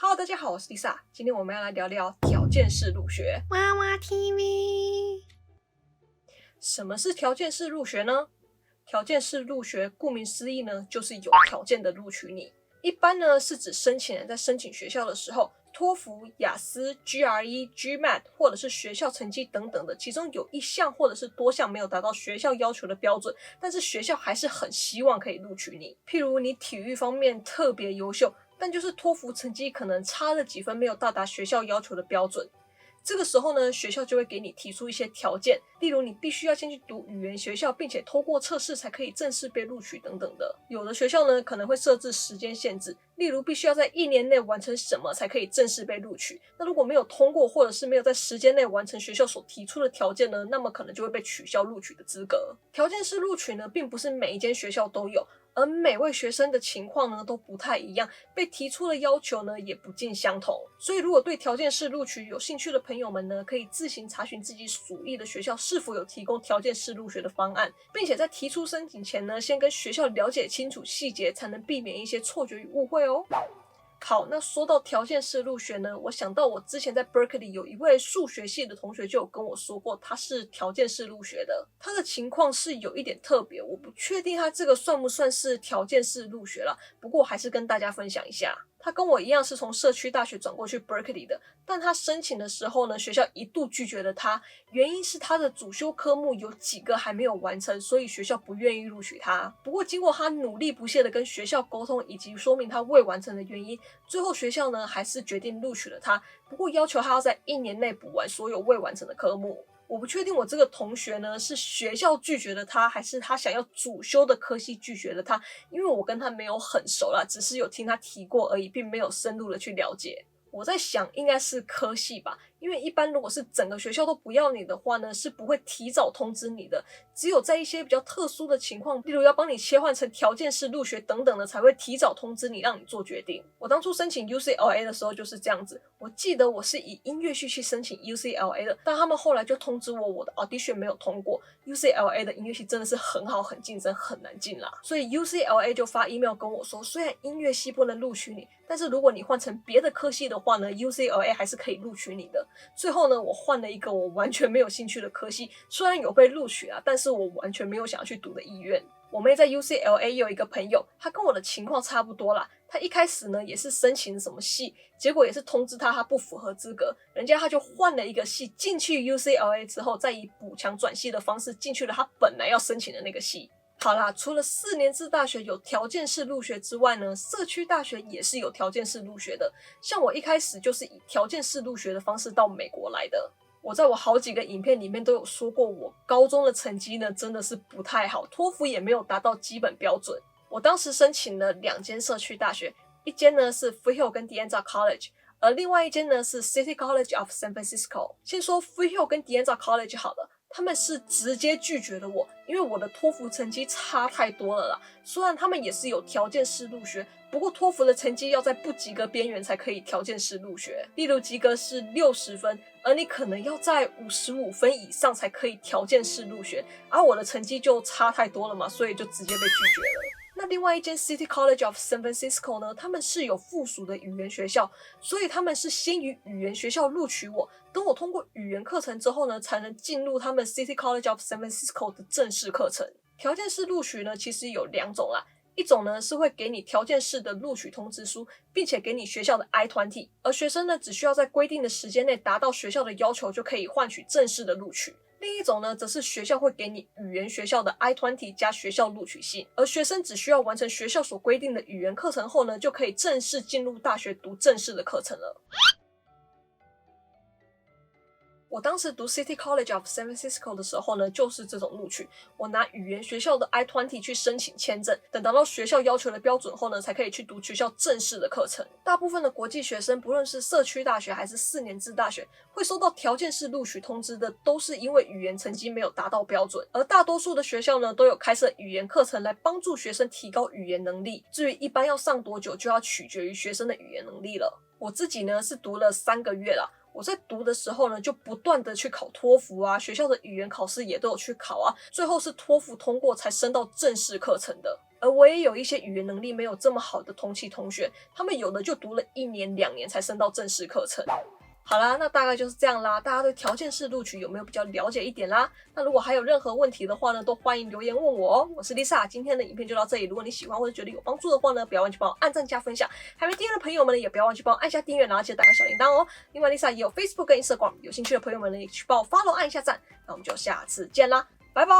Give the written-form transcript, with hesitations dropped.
Hello， 大家好，我是 Lisa， 今天我们要来聊聊条件式入学。娃娃 TV。什么是条件式入学呢？条件式入学顾名思义呢，就是有条件的录取你。一般呢是指申请人在申请学校的时候，托福、雅思、GRE、GMAT 或者是学校成绩等等的，其中有一项或者是多项没有达到学校要求的标准，但是学校还是很希望可以录取你。譬如你体育方面特别优秀，但就是托福成绩可能差了几分，没有到达学校要求的标准。这个时候呢，学校就会给你提出一些条件，例如你必须要先去读语言学校，并且通过测试才可以正式被录取等等的。有的学校呢可能会设置时间限制，例如必须要在1年内完成什么才可以正式被录取。那如果没有通过，或者是没有在时间内完成学校所提出的条件呢，那么可能就会被取消录取的资格。条件式录取呢，并不是每一间学校都有，而每位学生的情况呢都不太一样，被提出的要求呢也不尽相同。所以如果对条件式录取有兴趣的朋友们呢，可以自行查询自己属意的学校是否有提供条件式入学的方案，并且在提出申请前呢，先跟学校了解清楚细节，才能避免一些错觉与误会哦。好，那说到条件式入学呢，我想到我之前在 Berkeley 有一位数学系的同学就有跟我说过，他是条件式入学的。他的情况是有一点特别，我不确定他这个算不算是条件式入学啦，不过还是跟大家分享一下。他跟我一样是从社区大学转过去 Berkeley 的，但他申请的时候呢，学校一度拒绝了他，原因是他的主修科目有几个还没有完成，所以学校不愿意录取他。不过经过他努力不懈的跟学校沟通，以及说明他未完成的原因，最后学校呢还是决定录取了他，不过要求他要在1年内补完所有未完成的科目。我不确定我这个同学呢是学校拒绝了他，还是他想要主修的科系拒绝了他，因为我跟他没有很熟啦，只是有听他提过而已，并没有深入的去了解。我在想应该是科系吧，因为一般如果是整个学校都不要你的话呢，是不会提早通知你的，只有在一些比较特殊的情况，例如要帮你切换成条件式入学等等的，才会提早通知你让你做决定。我当初申请 UCLA 的时候就是这样子，我记得我是以音乐系去申请 UCLA 的，但他们后来就通知我的 audition 没有通过， UCLA 的音乐系真的是很好，很竞争，很难进啦，所以 UCLA 就发 email 跟我说，虽然音乐系不能录取你，但是如果你换成别的科系的话呢， UCLA 还是可以录取你的。最后呢，我换了一个我完全没有兴趣的科系，虽然有被录取啊，但是我完全没有想要去读的意愿。我妹在 UCLA 有一个朋友，她跟我的情况差不多啦。她一开始呢也是申请什么系，结果也是通知她不符合资格，人家她就换了一个系，进去 UCLA 之后，再以补强转系的方式进去了她本来要申请的那个系。好啦，除了4年制大学有条件式入学之外呢，社区大学也是有条件式入学的。像我一开始就是以条件式入学的方式到美国来的。我在我好几个影片里面都有说过，我高中的成绩呢真的是不太好，托福也没有达到基本标准。我当时申请了2间社区大学，一间呢是 Freehill 跟 De Anza College， 而另外一间呢是 City College of San Francisco。先说 Freehill 跟 De Anza College 好了。他们是直接拒绝了我，因为我的托福成绩差太多了啦。虽然他们也是有条件式入学，不过托福的成绩要在不及格边缘才可以条件式入学。例如及格是60分，而你可能要在55分以上才可以条件式入学，而我的成绩就差太多了嘛，所以就直接被拒绝了。那另外一间 City College of San Francisco 呢，他们是有附属的语言学校，所以他们是先于语言学校录取我，等我通过语言课程之后呢，才能进入他们 City College of San Francisco 的正式课程。条件式录取呢，其实有2种啦，一种呢是会给你条件式的录取通知书，并且给你学校的 I-20， 而学生呢只需要在规定的时间内达到学校的要求，就可以换取正式的录取。另一种呢，则是学校会给你语言学校的 I-20 加学校录取信，而学生只需要完成学校所规定的语言课程后呢，就可以正式进入大学读正式的课程了。我当时读 City College of San Francisco 的时候呢，就是这种录取。我拿语言学校的 I-20 去申请签证，等达到学校要求的标准后呢，才可以去读学校正式的课程。大部分的国际学生，不论是社区大学还是4年制大学，会收到条件式录取通知的，都是因为语言成绩没有达到标准。而大多数的学校呢，都有开设语言课程来帮助学生提高语言能力。至于一般要上多久，就要取决于学生的语言能力了。我自己呢是读了3个月啦。我在读的时候呢，就不断的去考托福啊，学校的语言考试也都有去考啊，最后是托福通过才升到正式课程的。而我也有一些语言能力没有这么好的同期同学，他们有的就读了1年2年才升到正式课程。好啦，那大概就是这样啦。大家对条件式录取有没有比较了解一点啦？那如果还有任何问题的话呢，都欢迎留言问我哦。我是 Lisa， 今天的影片就到这里。如果你喜欢或者觉得有帮助的话呢，不要忘记帮我按赞加分享。还没订阅的朋友们呢，也不要忘记帮我按下订阅，然后记得打开小铃铛哦。另外 Lisa 也有 Facebook 跟 Instagram， 有兴趣的朋友们呢，也去帮我 follow 按一下赞。那我们就下次见啦，拜拜。